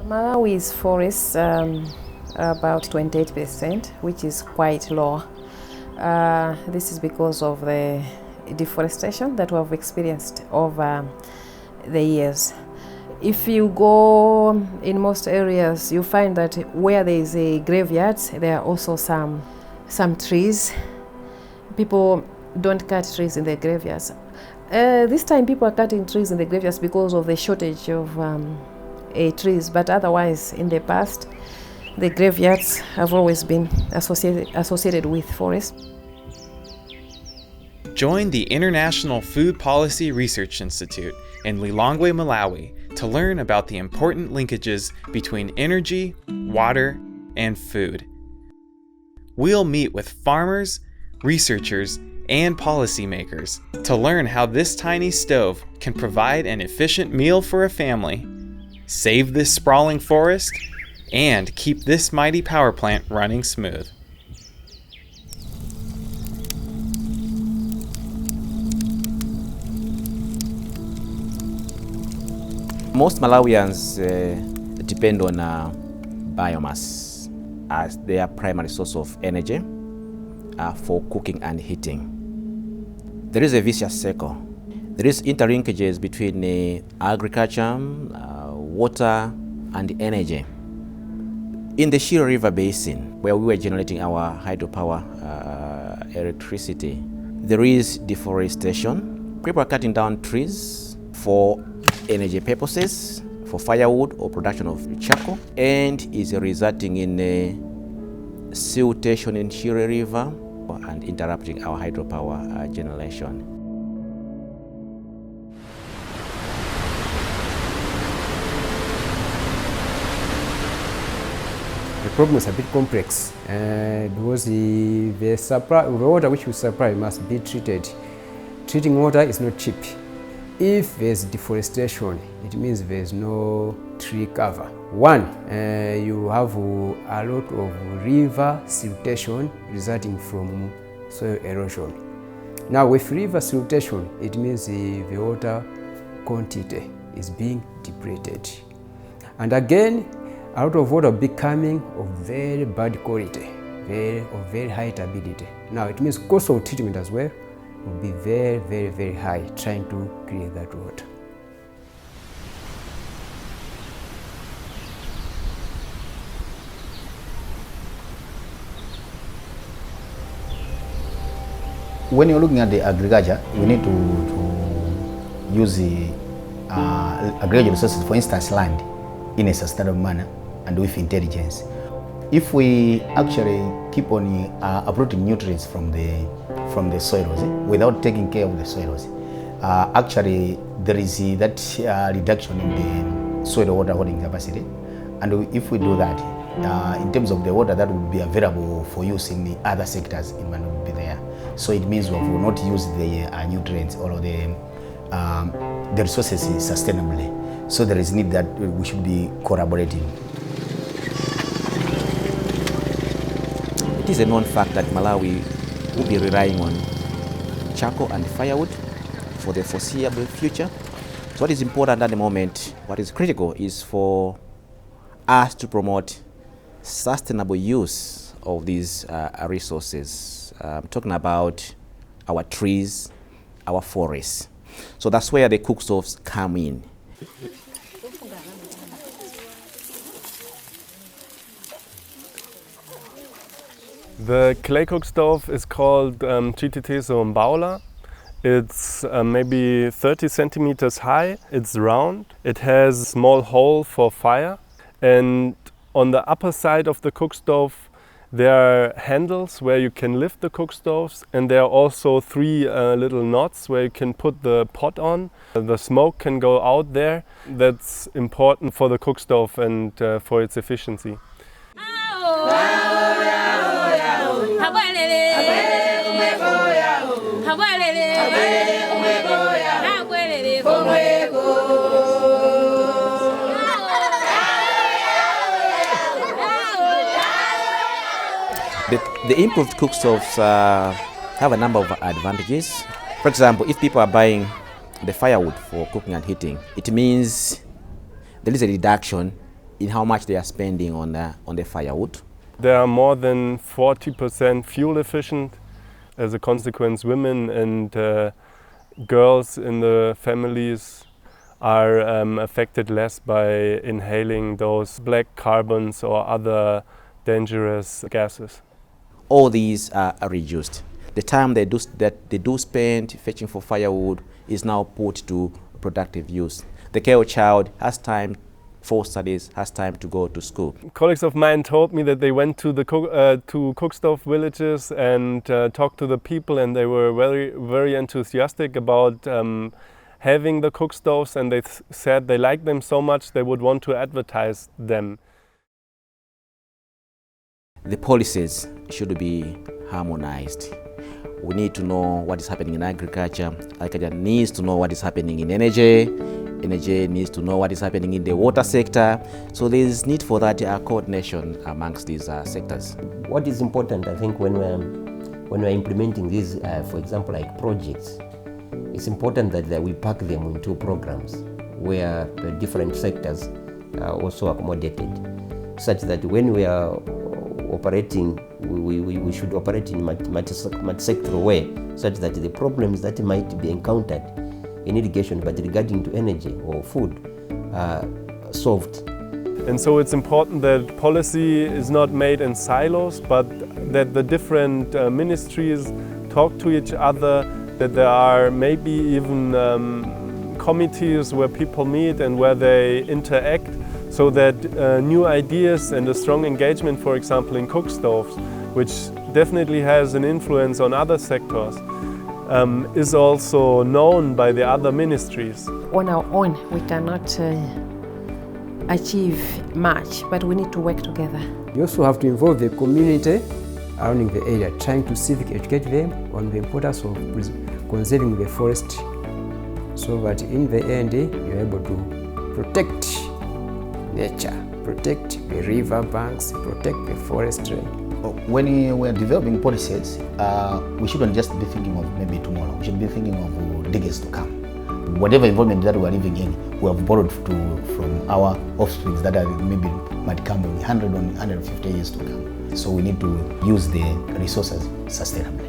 Malawi's forests about 28%, which is quite low. This is because of the deforestation that we have experienced over the years. If you go in most areas, you find that where there is a graveyards, there are also some trees. People don't cut trees in the graveyards. This time people are cutting trees in the graveyards because of the shortage of trees, but otherwise in the past, the graveyards have always been associated with forests. Join the International Food Policy Research Institute in Lilongwe, Malawi to learn about the important linkages between energy, water, and food. We'll meet with farmers, researchers, and policymakers to learn how this tiny stove can provide an efficient meal for a family, save this sprawling forest, and keep this mighty power plant running smooth. Most Malawians depend on biomass as their primary source of energy for cooking and heating. There is a vicious circle. There is interlinkages between agriculture, water, and energy. In the Shiro River Basin, where we were generating our hydropower electricity, there is deforestation. People are cutting down trees for energy purposes, for firewood or production of charcoal, and is resulting in siltation in Shiro River and interrupting our hydropower generation. The problem is a bit complex because the water which we supply must be treated. Treating water is not cheap. If there's deforestation, it means there's no tree cover. One, you have a lot of river siltation resulting from soil erosion. Now with river siltation, it means the water quantity is being depleted. And again, a lot of water becoming of very bad quality, of very high turbidity. Now it means cost of treatment as well will be very, very, very high trying to create that water. When you're looking at the agriculture, you need to use the agricultural resources, for instance land, in a sustainable manner and with intelligence. If we actually keep on uprooting nutrients from the soils without taking care of the soils, actually there is that reduction in the soil water holding capacity. And if we do that, in terms of the water that will be available for use in the other sectors, it might not be there. So it means we will not use the nutrients or the resources sustainably. So there is need that we should be collaborating. It is a known fact that Malawi will be relying on charcoal and firewood for the foreseeable future. So what is important at the moment, what is critical, is for us to promote sustainable use of these resources. I'm talking about our trees, our forests. So that's where the cookstoves come in. The clay cook stove is called Chititiso Mbaula. It's maybe 30 centimeters high. It's round. It has a small hole for fire. And on the upper side of the cook stove, there are handles where you can lift the cook stoves, and there are also three little knots where you can put the pot on. The smoke can go out there. That's important for the cook stove and for its efficiency. The improved cook stoves have a number of advantages. For example, if people are buying the firewood for cooking and heating, it means there is a reduction in how much they are spending on the firewood. They are more than 40% fuel efficient. As a consequence, women and girls in the families are affected less by inhaling those black carbons or other dangerous gases. All these are reduced. The time they do spend fetching for firewood is now put to productive use. The girl child has time for studies, has time to go to school. Colleagues of mine told me that they went to the cookstove villages and talked to the people, and they were very, very enthusiastic about having the cookstoves, and they said they liked them so much they would want to advertise them. The policies should be harmonized. We need to know what is happening in agriculture. Agriculture needs to know what is happening in energy. Energy needs to know what is happening in the water sector. So there is need for that coordination amongst these sectors. What is important, I think, when we're implementing these, for example, like projects, it's important that we pack them into programs where the different sectors are also accommodated, such that when we are operating, we should operate in multi-sectoral way, such that the problems that might be encountered in irrigation, but regarding to energy or food, are solved. And so it's important that policy is not made in silos, but that the different ministries talk to each other, that there are maybe even committees where people meet and where they interact, so that new ideas and a strong engagement, for example, in cookstoves, which definitely has an influence on other sectors, is also known by the other ministries. On our own, we cannot achieve much, but we need to work together. You also have to involve the community around the area, trying to civic educate them on the importance of conserving the forest, so that in the end you're able to protect nature, protect the river banks, protect the forestry. When we're developing policies, we shouldn't just be thinking of maybe tomorrow. We should be thinking of decades to come. Whatever environment that we're living in, we have borrowed from our offsprings that are maybe might come in 100 or 150 years to come. So we need to use the resources sustainably.